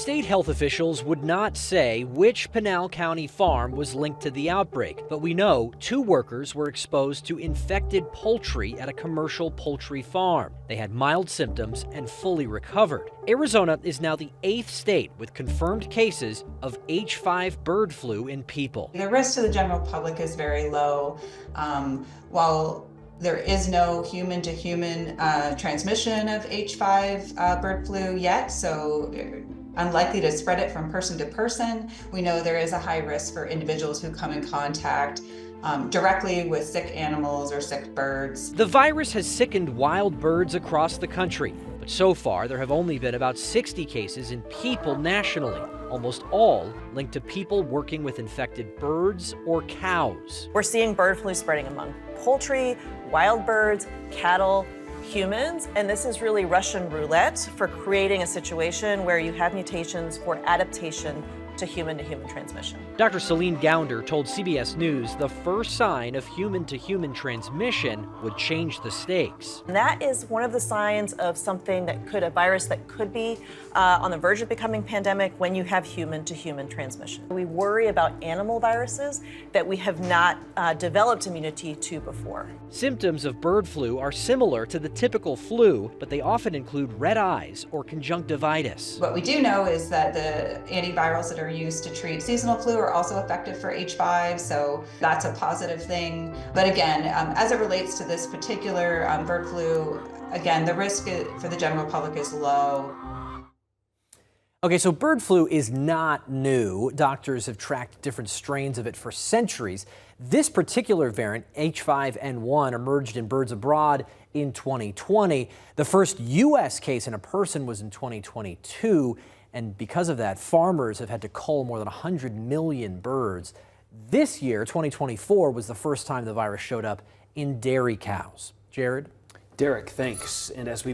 State health officials would not say which Pinal County farm was linked to the outbreak, but we know 2 workers were exposed to infected poultry at a commercial poultry farm. They had mild symptoms and fully recovered. Arizona is now the 8th state with confirmed cases of H5 bird flu in people. The risk to the general public is very low. While there is no human-to-human transmission of H5 bird flu yet, so unlikely to spread it from person to person. We know there is a high risk for individuals who come in contact directly with sick animals or sick birds. The virus has sickened wild birds across the country, but so far there have only been about 60 cases in people nationally, almost all linked to people working with infected birds or cows. We're seeing bird flu spreading among poultry, wild birds, cattle, humans, and this is really Russian roulette for creating a situation where you have mutations for adaptation to human transmission. Dr. Celine Gounder told CBS News the first sign of human-to-human transmission would change the stakes. And that is one of the signs of something that a virus that could be on the verge of becoming pandemic when you have human-to-human transmission. We worry about animal viruses that we have not developed immunity to before. Symptoms of bird flu are similar to the typical flu, but they often include red eyes or conjunctivitis. What we do know is that the antivirals that are used to treat seasonal flu are also effective for H5, so that's a positive thing. But again, as it relates to this particular bird flu, again, the risk for the general public is low. Okay, so bird flu is not new. Doctors have tracked different strains of it for centuries. This particular variant, H5N1, emerged in birds abroad in 2020. The first U.S. case in a person was in 2022. And because of that, farmers have had to cull more than 100 million birds. This year, 2024, was the first time the virus showed up in dairy cows. Jared? Derek, thanks. And as we